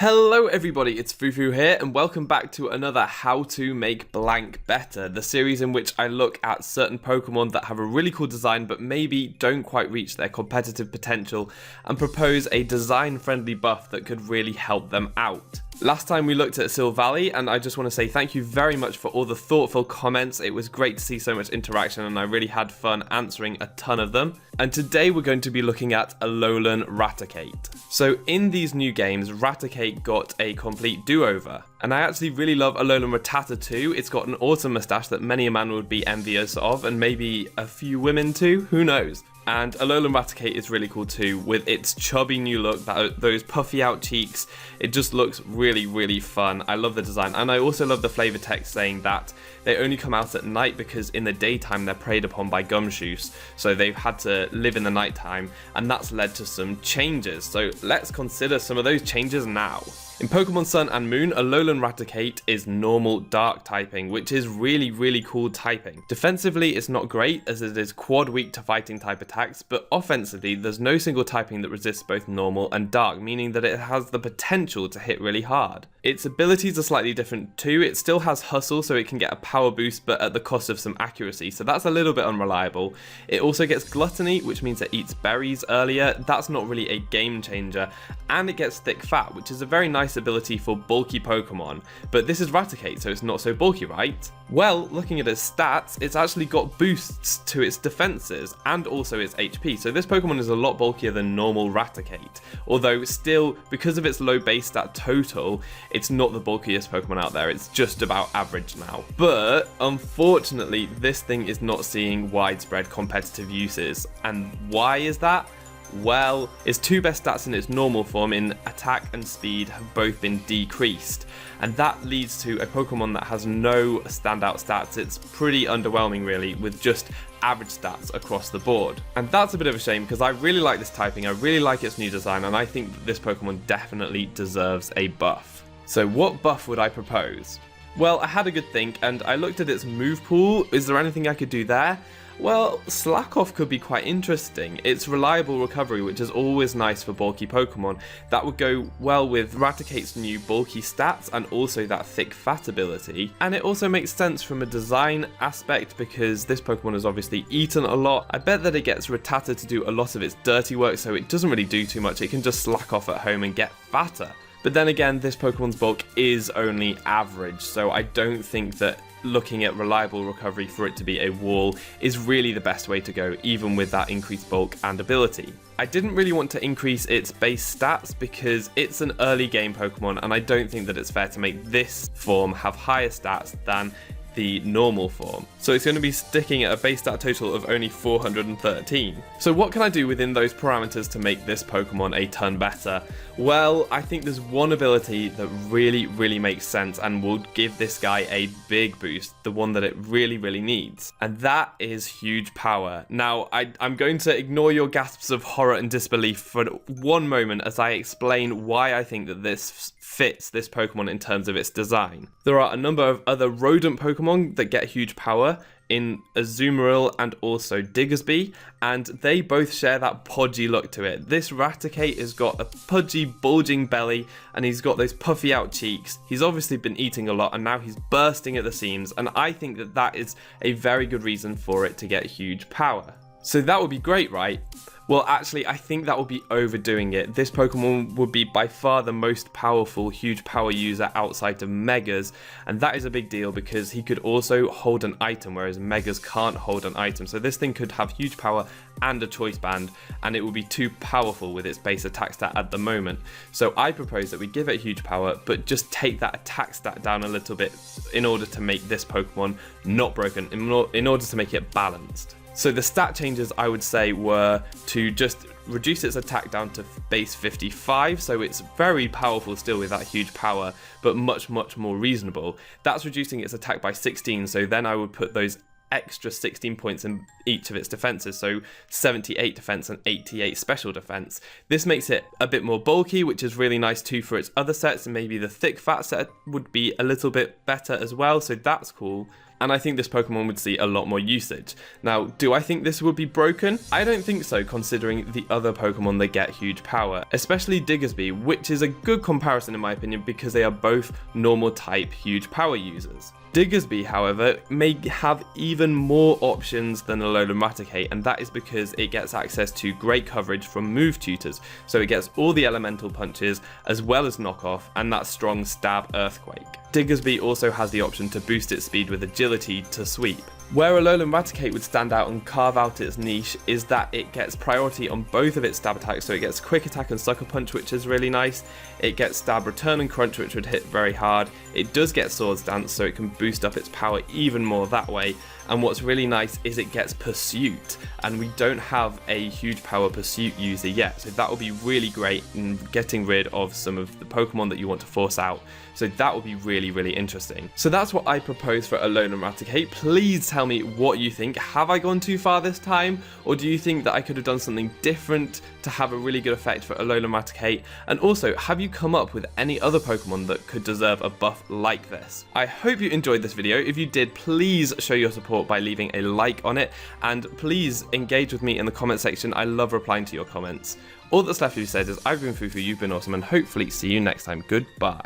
Hello everybody, it's Fufu here and welcome back to another How to Make Blank Better, the series in which I look at certain Pokemon that have a really cool design but maybe don't quite reach their competitive potential and propose a design-friendly buff that could really help them out. Last time we looked at Silvally, and I just want to say thank you very much for all the thoughtful comments. It was great to see so much interaction and I really had fun answering a ton of them. And today we're going to be looking at Alolan Raticate. So in these new games, Raticate got a complete do-over. And I actually really love Alolan Rattata too. It's got an awesome moustache that many a man would be envious of, and maybe a few women too, who knows. And Alolan Raticate is really cool too, with its chubby new look, those puffy out cheeks. It just looks really fun. I love the design, and I also love the flavor text saying that they only come out at night because in the daytime they're preyed upon by gumshoos, so they've had to live in the nighttime, and that's led to some changes. So let's consider some of those changes now. In Pokemon Sun and Moon, Alolan Raticate is normal dark typing, which is really cool typing. Defensively, it's not great as it is quad weak to fighting type attacks, but offensively, there's no single typing that resists both normal and dark, meaning that it has the potential to hit really hard. Its abilities are slightly different too. It still has Hustle, so it can get a power boost, but at the cost of some accuracy, so that's a little bit unreliable. It also gets Gluttony, which means it eats berries earlier. That's not really a game changer. And it gets Thick Fat, which is a very nice ability for bulky Pokemon, but this is Raticate, so it's not so bulky, right? Well, looking at its stats, it's actually got boosts to its defenses and also its HP, so this Pokemon is a lot bulkier than normal Raticate, although still, because of its low base stat total, it's not the bulkiest Pokemon out there. It's just about average now. But unfortunately, this thing is not seeing widespread competitive uses, and why is that? Well, its two best stats in its normal form in attack and speed have both been decreased, and that leads to a Pokemon that has no standout stats. It's pretty underwhelming really, with just average stats across the board. And that's a bit of a shame because I really like this typing, I really like its new design, and I think that this Pokemon definitely deserves a buff. So what buff would I propose? Well, I had a good think and I looked at its move pool. Is there anything I could do there? Well, Slack Off could be quite interesting. It's reliable recovery, which is always nice for bulky Pokemon. That would go well with Raticate's new bulky stats and also that Thick Fat ability. And it also makes sense from a design aspect because this Pokemon has obviously eaten a lot. I bet that it gets Rattata to do a lot of its dirty work, so it doesn't really do too much. It can just slack off at home and get fatter. But then again, this Pokemon's bulk is only average, so I don't think that looking at reliable recovery for it to be a wall is really the best way to go, even with that increased bulk and ability. I didn't really want to increase its base stats because it's an early game Pokemon, and I don't think that it's fair to make this form have higher stats than the normal form. So it's going to be sticking at a base stat total of only 413. So what can I do within those parameters to make this Pokemon a ton better? Well, I think there's one ability that really makes sense and will give this guy a big boost, the one that it really needs, and that is Huge Power. Now, I'm going to ignore your gasps of horror and disbelief for one moment as I explain why I think that this fits this Pokemon in terms of its design. There are a number of other rodent Pokemon that get Huge Power in Azumarill and also Diggersby, and they both share that podgy look to it. This Raticate has got a pudgy, bulging belly, and he's got those puffy out cheeks. He's obviously been eating a lot, and now he's bursting at the seams, and I think that that is a very good reason for it to get Huge Power. So that would be great, right? Well, actually, I think that would be overdoing it. This Pokemon would be by far the most powerful Huge Power user outside of Megas, and that is a big deal because he could also hold an item, whereas Megas can't hold an item. So this thing could have Huge Power and a Choice Band, and it would be too powerful with its base attack stat at the moment. So I propose that we give it Huge Power, but just take that attack stat down a little bit in order to make this Pokemon not broken, in order to make it balanced. So the stat changes I would say were to just reduce its attack down to base 55, so it's very powerful still with that Huge Power, but much more reasonable. That's reducing its attack by 16, so then I would put those extra 16 points in each of its defenses, so 78 defense and 88 special defense. This makes it a bit more bulky, which is really nice too for its other sets, and maybe the Thick Fat set would be a little bit better as well, so that's cool. and I think this Pokemon would see a lot more usage. Now, do I think this would be broken? I don't think so, considering the other Pokemon that get huge power, especially Diggersby, which is a good comparison in my opinion because they are both normal type huge power users. Diggersby, however, may have even more options than Alolan Raticate, and that is because it gets access to great coverage from move tutors, so it gets all the elemental punches as well as knockoff and that strong stab earthquake. Diggersby also has the option to boost its speed with agility to sweep. Where Alolan Raticate would stand out and carve out its niche is that it gets priority on both of its stab attacks, so it gets quick attack and sucker punch, which is really nice. It gets stab, return and crunch, which would hit very hard. It does get swords dance, so it can boost up its power even more that way. And what's really nice is it gets pursuit, and we don't have a huge power pursuit user yet, so that will be really great in getting rid of some of the Pokemon that you want to force out. So that would be really interesting. So that's what I propose for Alolan Raticate. Please tell me what you think. Have I gone too far this time? Or do you think that I could have done something different to have a really good effect for Alolan Raticate? And also, have you come up with any other Pokemon that could deserve a buff like this? I hope you enjoyed this video. If you did, please show your support by leaving a like on it. And please engage with me in the comment section. I love replying to your comments. All that's left to be said is I've been Fufu, you've been awesome, and hopefully see you next time. Goodbye.